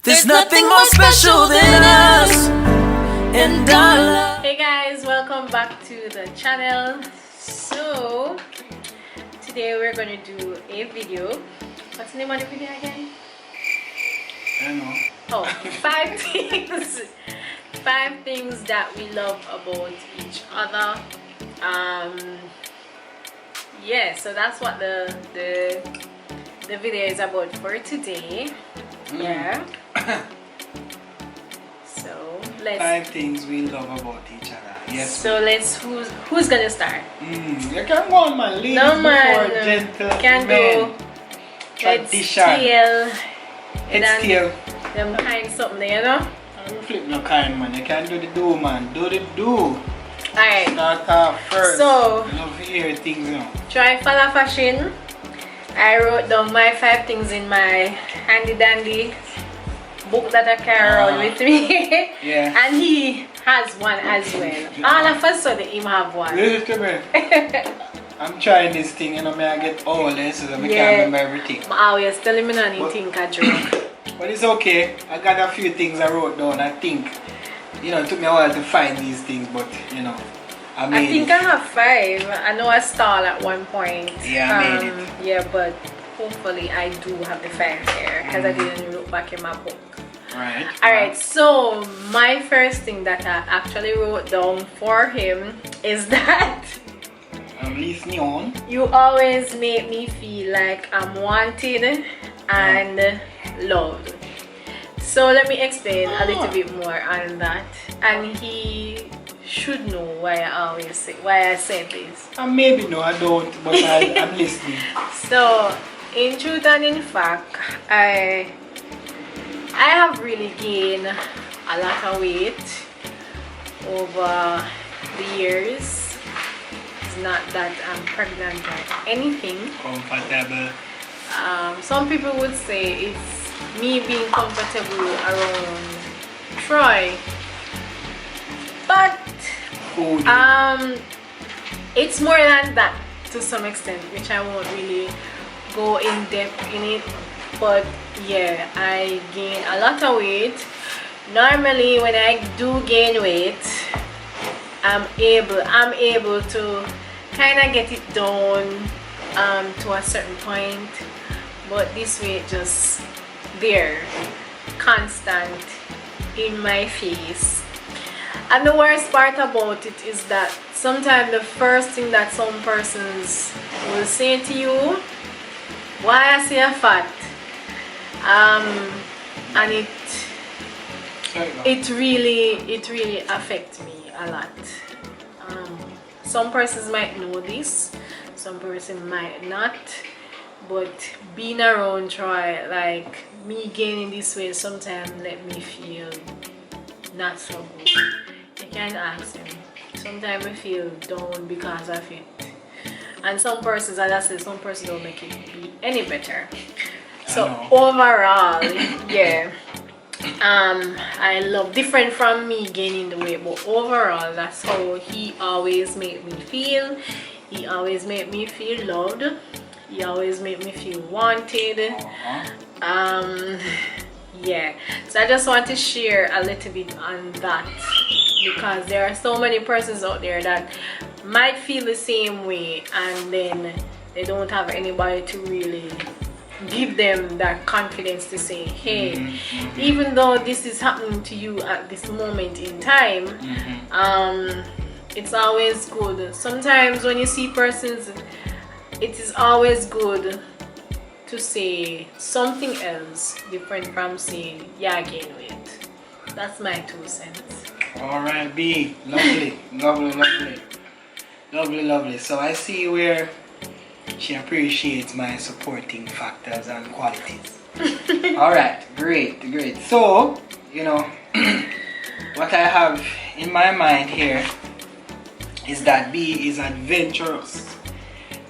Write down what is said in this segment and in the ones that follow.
There's nothing more special than us and our love. Hey guys, welcome back to the channel. So today we're gonna do a video. What's the name of the video again? I don't know. Oh, 5 things. 5 things that we love about each other. Yeah, so that's what the video is about for today. Yeah. So let's 5 things we love about each other. Yes. So let's who's gonna start? You can go on, man. Ladies No man, before gentlemen. can do Tradition. Heads tail. Them kind something there, you know. I don't flip no kind, man. You can do the do, man. Do the do. Alright. Start off first. So I love to hear things, you know. try follow fashion. I wrote down my 5 things in my handy dandy book that I carry around with me. Yeah. And he has one as well. All of a sudden him have one. Listen to me. I'm trying this thing, you know, I get old, so I can't remember everything. I always tell him I don't think I drunk. But it's okay. I got a few things I wrote down. I think, you know, it took me a while to find these things, but, you know, I made it. I have 5. I know I stalled at one point. Yeah, I made it. Yeah, but hopefully I do have the 5 here because I didn't look back in my book. Right. Alright, so my first thing that I actually wrote down for him is that I'm listening on. you always make me feel like I'm wanted and loved. So let me explain a little bit more on that, and he should know why I said this. Maybe no, I don't, but I'm listening. So in truth and in fact, I have really gained a lot of weight over the years. It's not that I'm pregnant or anything. Comfortable. Some people would say it's me being comfortable around Troy, but it's more than that to some extent, which I won't really go in depth in it. But yeah, I gain a lot of weight. Normally when I do gain weight, I'm able to kind of get it down to a certain point, but this weight just there, constant in my face. And the worst part about it is that sometimes the first thing that some persons will say to you, why I say you're fat, and it really affects me a lot. Some persons might know this, some person might not, but being around Troy, like me gaining this weight, sometimes let me feel not so good. You can ask him. Sometimes I feel down because of it, and some persons, as I said, some persons don't make it be any better. So overall, yeah, I love, different from me gaining the weight, but overall that's how he always made me feel. He always made me feel loved. He always made me feel wanted. Yeah, so I just want to share a little bit on that, because there are so many persons out there that might feel the same way, and then they don't have anybody to really give them that confidence to say, hey, even though this is happening to you at this moment in time, it's always good. Sometimes when you see persons, it is always good to say something else different from saying, yeah, I gain weight. That's my 2 cents. Alright, B. Lovely. Lovely. So I see where she appreciates my supporting factors and qualities. Alright, great. So, you know, what I have in my mind here is that B is adventurous.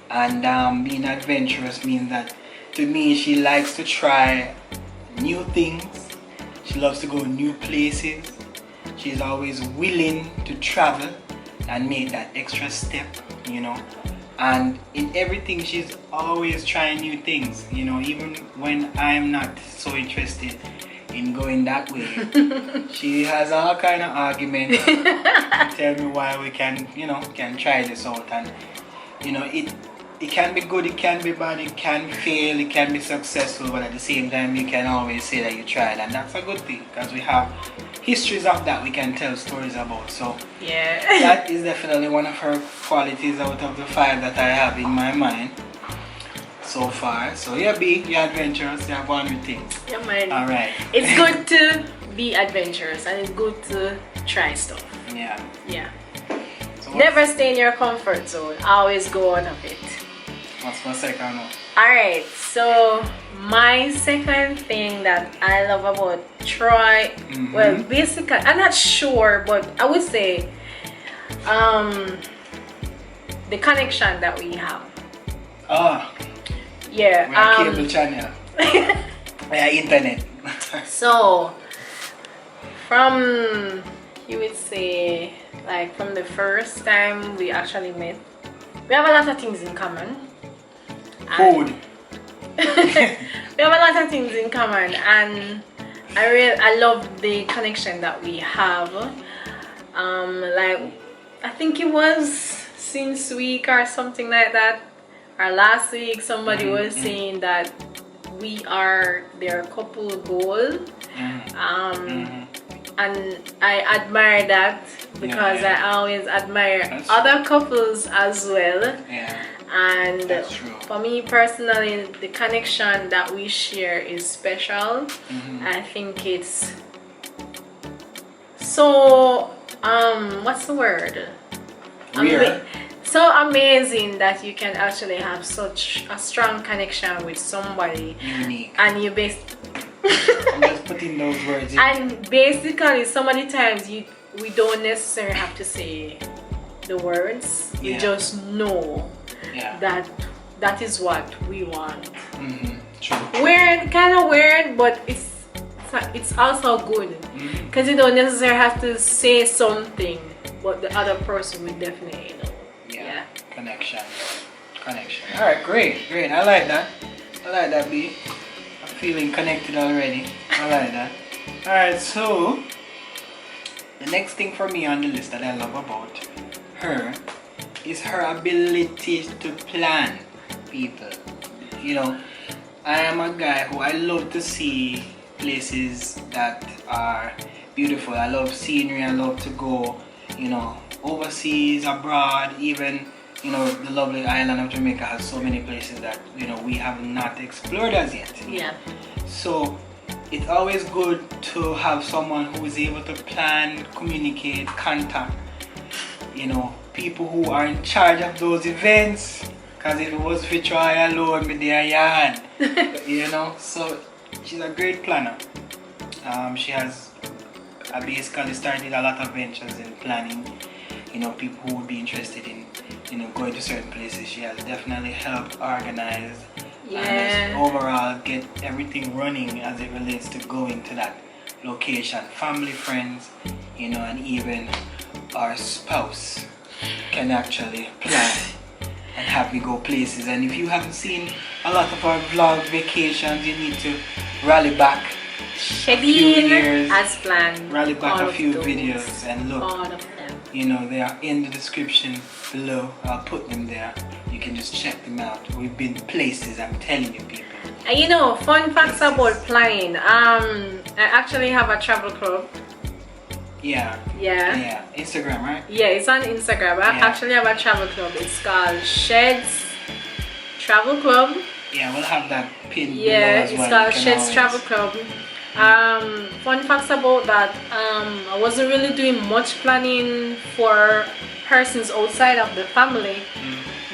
And being adventurous means that, to me, she likes to try new things. She loves to go new places. She's always willing to travel and make that extra step, you know. And in everything, she's always trying new things, you know, even when I'm not so interested in going that way. She has all kind of arguments to tell me why we can, can try this out. And it can be good, it can be bad, it can fail, it can be successful, but at the same time you can always say that you tried, and that's a good thing because we have histories of that we can tell stories about. So yeah, that is definitely one of her qualities out of the 5 that I have in my mind so far. So yeah, B, you're adventurous, you have one with things. Yeah, man. Alright. It's good to be adventurous and it's good to try stuff. Yeah. Yeah. So Never stay in your comfort zone. Always go out of it. what's my second one? Alright, so my second thing that I love about Troy, well, basically, I'm not sure, but I would say the connection that we have. Oh, Yeah. we have cable channel. Yeah, internet. So, from, you would say, like from the first time we actually met, we have a lot of things in common. Food. We have a lot of things in common, and I love the connection that we have. Like I think it was since week or something like that, or last week somebody was saying that we are their couple goal. And I admire that because I always admire other couples as well. Yeah. And That's true. for me personally, the connection that we share is special. I think it's so what's the word? Rare. So amazing that you can actually have such a strong connection with somebody. Unique. And you I'm just putting those words in. and basically so many times we don't necessarily have to say the words. We just know that is what we want. True. Weird, kind of weird, but it's also good because you don't necessarily have to say something, but the other person will definitely know. Yeah. Connection. Alright, great. I like that, B. I'm feeling connected already. I like that. Alright, so the next thing for me on the list that I love about her is her ability to plan, people. I am a guy who I love to see places that are beautiful. I love scenery. I love to go, overseas, abroad, even, the lovely island of Jamaica has so many places that, we have not explored as yet. Yeah. So it's always good to have someone who is able to plan, communicate, contact, people who are in charge of those events. Because if it was for Troy alone, me there yarn. So she's a great planner. She has basically started a lot of ventures in planning. People who would be interested in, going to certain places. She has definitely helped organize and just overall get everything running as it relates to going to that location. Family, friends, and even our spouse can actually plan and have me go places. And if you haven't seen a lot of our vlog vacations, you need to rally back a few years, as planned. rally back a few videos and look. All of them. They are in the description below. I'll put them there. You can just check them out. We've been places, I'm telling you, people. And fun facts about planning. I actually have a travel club. Yeah. Instagram, right? Yeah, it's on Instagram. I actually have a travel club. It's called Sheds Travel Club. Yeah, we'll have that pinned below Yeah, as well. it's called Sheds Travel Club. Fun facts about that. I wasn't really doing much planning for persons outside of the family.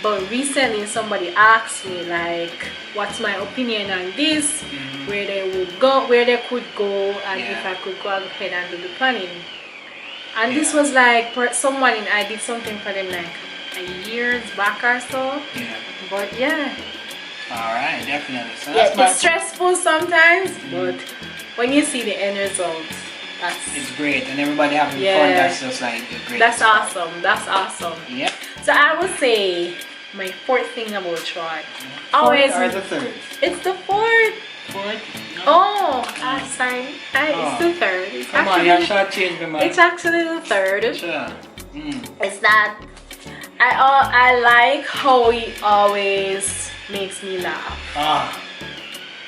But recently somebody asked me like, what's my opinion on this? Where they would go, where they could go, and if I could go ahead and do the planning. And this was like someone, and I did something for them like a years back or so. But Alright, definitely. So it's stressful sometimes, but when you see the end result, it's great, and everybody having fun. That's just like a great. That's awesome. Yep. So I would say my fourth thing about Troy. Fourth or the third? It's the fourth. 4th? No? Oh, sorry. It's the 3rd. It's Come on, you short change me, man. It's actually the 3rd. Sure. It's that I like how he always makes me laugh.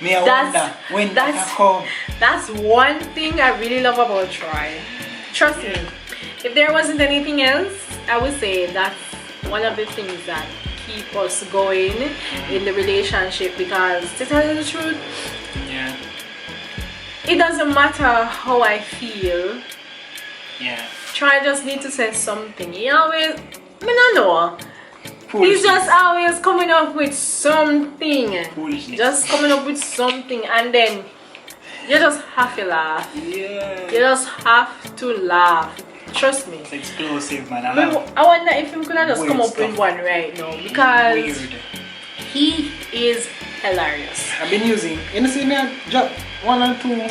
Me I wonder when that come. That's one thing I really love about Troy. Trust me, if there wasn't anything else, I would say that's one of the things that keep us going in the relationship, because to tell you the truth, Yeah. it doesn't matter how I feel. Yeah. Troy just need to say something. He always, I don't know. Foolishness. He's just always coming up with something. Foolishness. Just coming up with something, and then you just have to laugh. Yeah. You just have to laugh. Trust me. It's explosive, man. I wonder if him could have just Weird come up stuff. with one right now, because Weird. he is hilarious. I've been using, you know, see me I drop 1 or 2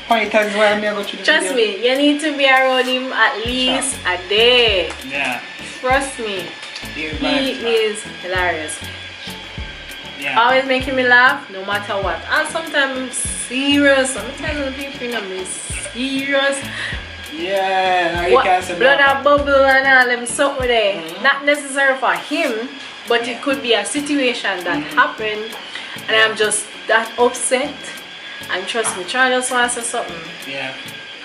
pointers while I go through the Trust video. me, you need to be around him at least a day. Yeah. Trust me. Dear He vibes, man. is hilarious. Yeah. Always making me laugh no matter what. And sometimes I'm serious. Sometimes when people think I'm serious. Yeah. Now you What, can't say blood no. and bubble and all them something there. Not necessary for him, but it could be a situation that happened and I'm just that upset. And trust me, try just want to say something. Yeah.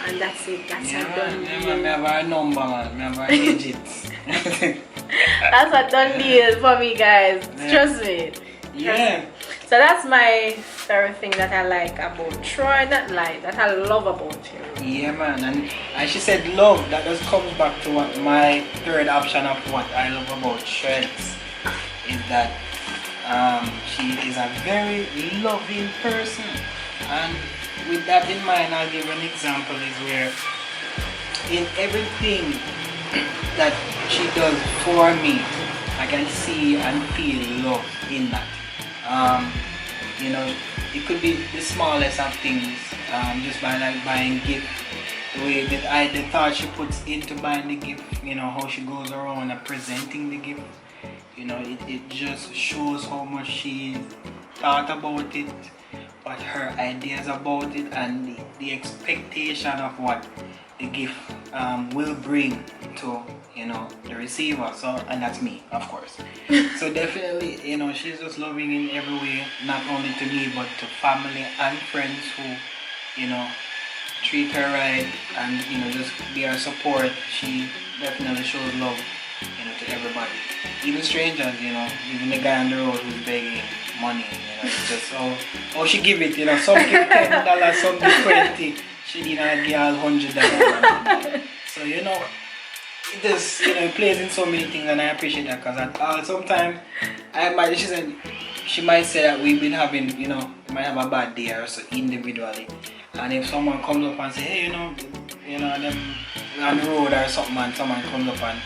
And that's it. That's Yeah, a done man. deal. Me have a number, man. Me have a digits. That's a done deal for me, guys. Yeah. Trust me. Yeah. So that's my third thing that I like about Troy, that I love about him. Yeah, man. And she said love. That just comes back to what my third option of what I love about Shreds is that she is a very loving person. And with that in mind, I'll give an example is where in everything that she does for me, I can see and feel love in that. You know, it could be the smallest of things, just by like buying gift, the way that the thought she puts into buying the gift, you know, how she goes around and presenting the gift, you know, it just shows how much she thought about it, what her ideas about it, and the expectation of what the gift will bring to, you know, the receiver. So, and that's me, of course. So definitely, you know, she's just loving in every way, not only to me but to family and friends who, you know, treat her right and, you know, just be her support. She definitely shows love, you know, to everybody, even strangers, you know, even the guy on the road who's begging money, you know. It's just how she give it, you know. Some give $10, some give 20. She didn't give all $100. So, you know, it just, you know, it plays in so many things, and I appreciate that, because sometimes she might say that we've been having, you know, we might have a bad day or so individually, and if someone comes up and say, hey, you know, them on the road or something, and someone comes up and,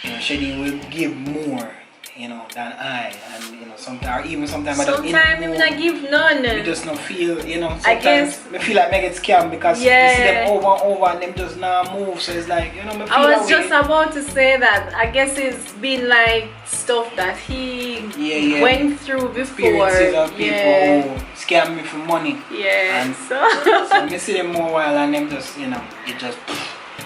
you know, Shady will give more, you know, than I, and, you know, sometimes, or even sometimes I don't not give none. you just not feel, you know, sometimes I guess I feel like I get scammed because you see them over and over and them just not move, so it's like, you know, me feel I was that just way. about to say that I guess it's been like stuff that he went through before. Experiences of people who scam me for money. Yeah. And So I see them more while and them just, you know, it just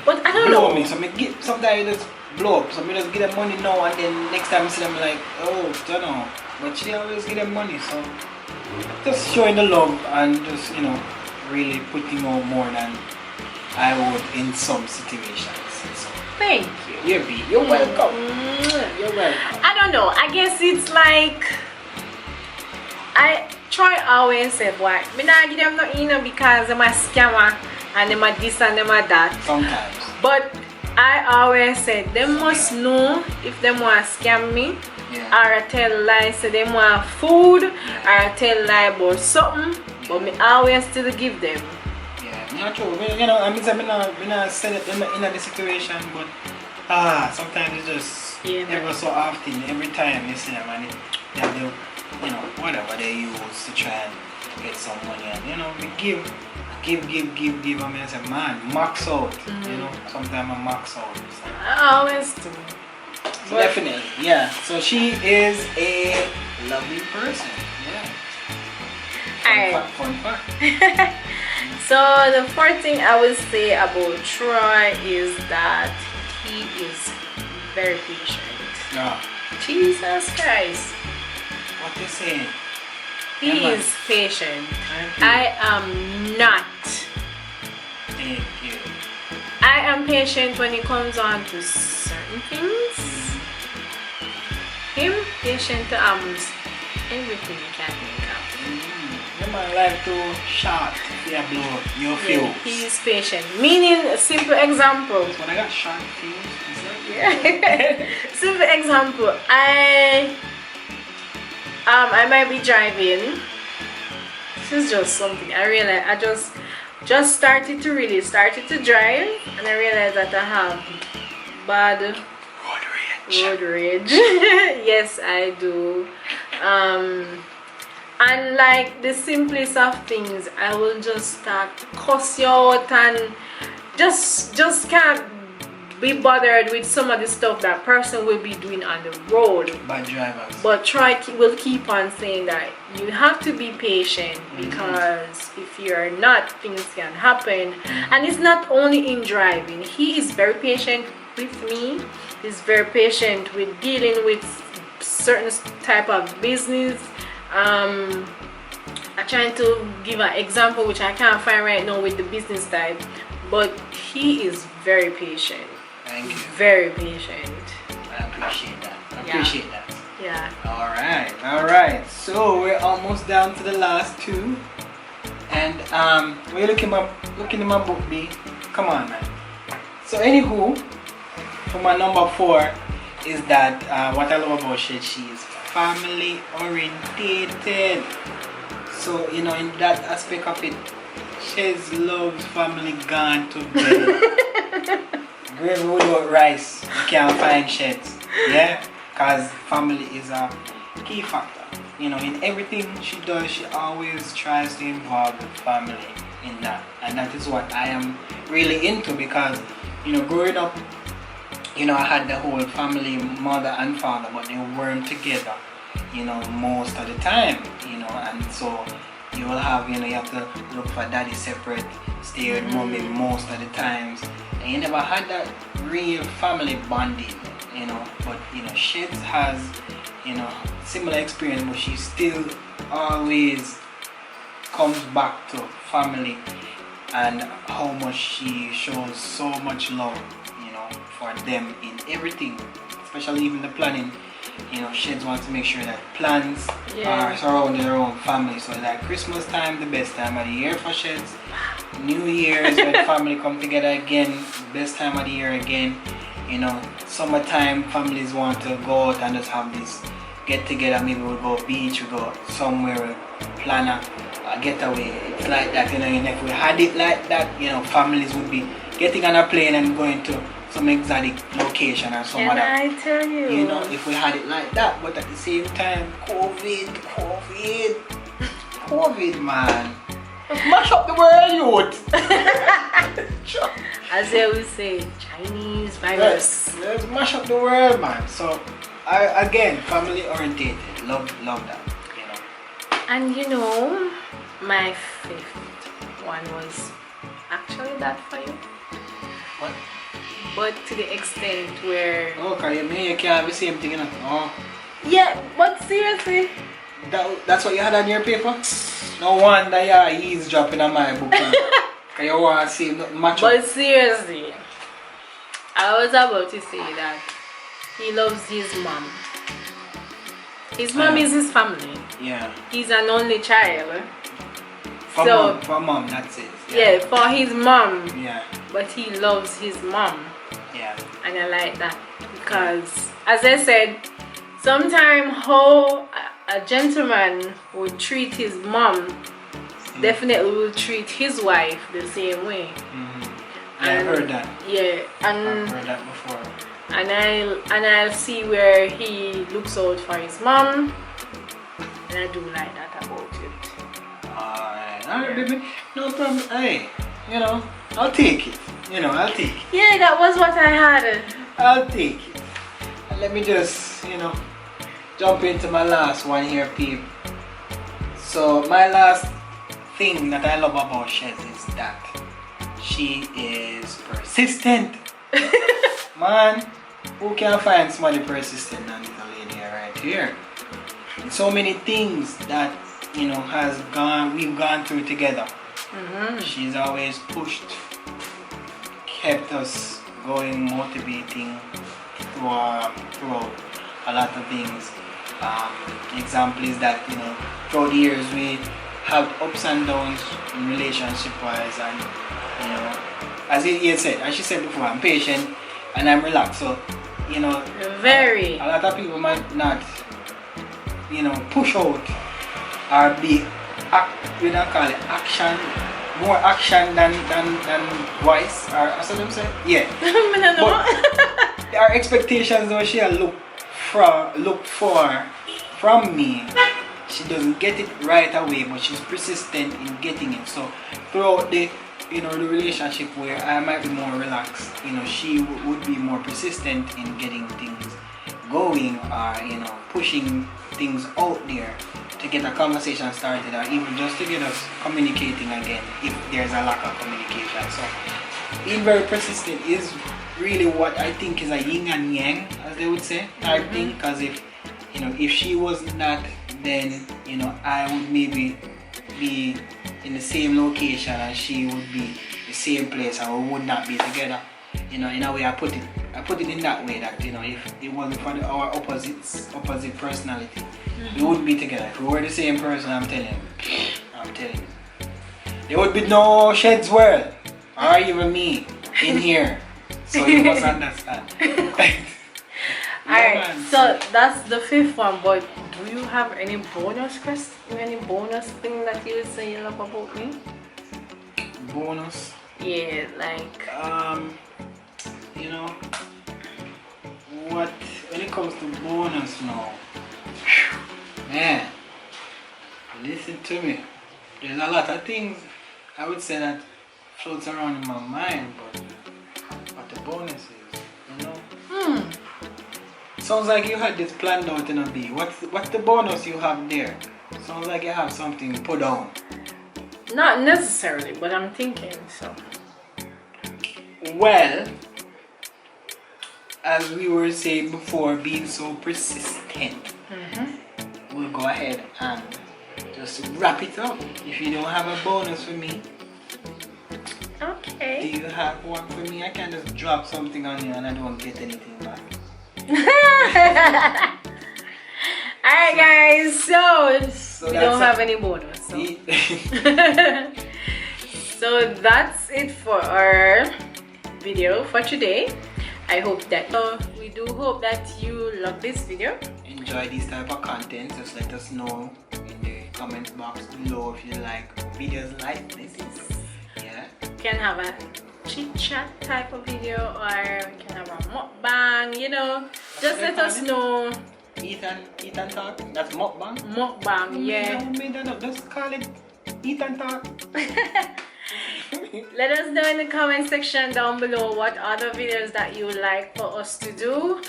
but I don't blow know. me. So sometimes it just blow up. So I just give them money now and then next time I see them like, oh, don't know. But she always give them money, so just showing the love and just, you know, really putting out more than I would in some situations. So, Thank you. you're welcome. You're welcome. I don't know. I guess it's like I try always say, boy, me not give them no email because I'm a scammer and them a this and them a that. Sometimes. But I always say them must know if them want to scam me. Yeah. Or I tell lies, so they want food, or I tell lie about something, but me always still give them. Yeah, not true. You know, I mean, I'm not set it in the situation, but sometimes it's just ever so often, every time you see them and they have the, you know, whatever they use to try and get some money, and you know, we give. I mean, I say, man, max out. You know, sometimes I max out. So. I always do. So definitely, yeah. So she is a lovely person. Yeah. Fun fact. So the fourth thing I would say about Troy is that he is very patient. Yeah. Jesus Christ. What you saying? He Yeah, man. is patient. Thank you. I am not. Thank you. I am patient when it comes on to certain things. Him patient to almost everything you can think of. You might like to shot yeah, blow your fuse. Yeah, he is patient. Meaning, a simple example. When I got shot fuse, is that Simple example. I might be driving. This is just something I realized. I just started to drive, and I realized that I have bad road rage. Yes, I do. And like the simplest of things, I will just start cuss you out and just can't be bothered with some of the stuff that person will be doing on the road. bad drivers? But Troy will keep on saying that you have to be patient, because if you're not, things can happen. And it's not only in driving. He is very patient with me. He's very patient with dealing with certain type of business. I'm trying to give an example which I can't find right now with the business type, but he is very patient. Thank you. Very patient. I appreciate that. Yeah. Alright. So we're almost down to the last two. And we're looking in my book, B. Come on, man. So anywho, for my number 4 is that what I love about she is family orientated. So in that aspect of it, Shez loves family gone to bed. Gravy without rice, you can't find Shez. Yeah, because family is a key factor. In everything she does, she always tries to involve the family in that, and that is what I am really into, because growing up, I had the whole family, mother and father, but they weren't together, most of the time, and so you will have, you have to look for daddy separate, stay with mommy most of the times, and you never had that real family bonding, but, Shez has, similar experience, but she still always comes back to family and how much she shows so much love, for them in everything, especially even the planning. Shez wants to make sure that plans are surrounding their own family. So like Christmas time, the best time of the year for Shez. New Year's when family come together again, the best time of the year again. Summertime, families want to go out and just have this get together. Maybe we'll go beach, we'll go somewhere, we'll plan a getaway. It's like that, and if we had it like that, families would be getting on a plane and going to some exotic location or some other. I tell you. If we had it like that, but at the same time, COVID, man. Mash up the world, youth. As they will say, Chinese virus. Let's mash up the world, man. So, again, family orientated. Love that. And my fifth one was actually that for you. What? But to the extent where... Oh, because you can't have the same thing, Oh. Yeah, but seriously. That's what you had on your paper? No wonder you're eavesdropping on my book. Because you want to see nothing much. But seriously, I was about to say that he loves his mom. His mom is his family. Yeah. He's an only child. For mom, that's it. Yeah, for his mom. Yeah. But he loves his mom. Yeah. And I like that because, as I said, sometimes how a gentleman would treat his mom definitely will treat his wife the same way. I've heard that. Yeah, and I've heard that before. And I'll see where he looks out for his mom, and I do like that about it. Alright, baby, no problem. Hey, I'll take it. I'll take it. Yeah, that was what I had. I'll take it. And let me just, jump into my last one here, peep. So my last thing that I love about Shez is that she is persistent. Man, who can find somebody persistent than this lady right here? And so many things that we've gone through together. She's always pushed, kept us going, motivating throughout a lot of things. Example is that throughout the years we have ups and downs in relationship wise, and as he said, as she said before, I'm patient and I'm relaxed. So very a lot of people might not push out or be we don't call it action, more action than voice, or as I'm saying, yeah. But our expectations though she look for from me, she doesn't get it right away, but she's persistent in getting it. So throughout the the relationship where I might be more relaxed, she would be more persistent in getting things going, or pushing things out there to get a conversation started, or even just to get us communicating again if there's a lack of communication. So being very persistent is really what I think is a yin and yang, as they would say, type thing. Because if she was not, then I would maybe be in the same location and she would be the same place, and we would not be together. In a way, I put it in that way, that if it wasn't for our opposite personality, we wouldn't be together. If we were the same person, I'm telling you, there would be no Shed's World or even me in here. So you must understand. Alright, so that's the 5th one, but do you have any bonus thing that you would say you love about me? Bonus? Yeah, like what, when it comes to bonus now, man, listen to me. There's a lot of things I would say that floats around in my mind, but what the bonus is, Sounds like you had this planned out in a B. What's the bonus you have there? Sounds like you have something put down. Not necessarily, but I'm thinking so. Well, as we were saying before, being so persistent, we'll go ahead and just wrap it up. If you don't have a bonus for me, okay. do you have one for me? I can just drop something on you and I don't get anything back. Alright guys, so we don't have any bonus. So. So that's it for our video for today. I hope that we do hope that you love this video. Enjoy this type of content. Just let us know in the comment box below if you like videos like this. Yeah. We can have a chit chat type of video, or we can have a mukbang, just let us know. Eat and talk. That's mukbang. Mukbang, yeah. Just call it eat and talk. Let us know in the comment section down below what other videos that you would like for us to do.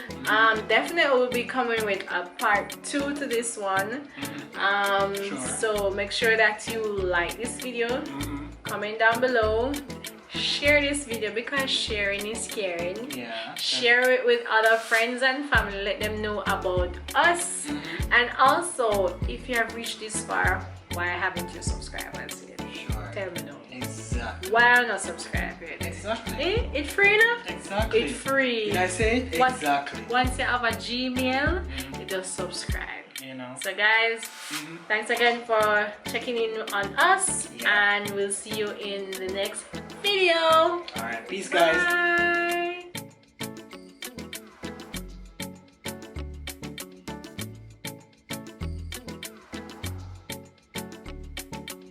Definitely we'll be coming with a part 2 to this one. Sure. So make sure that you like this video, comment down below, share this video because sharing is caring. Yeah. Share it with other friends and family, let them know about us. And also, if you have reached this far, why haven't you subscribed yet? Sure. Tell me now. Exactly. Why are you not subscribed yet? Exactly. It's free now? Exactly. It's free. Did I say it? Exactly. Once you have a Gmail, you just subscribe. So guys, thanks again for checking in on us, and we'll see you in the next video. Alright, peace guys. Bye.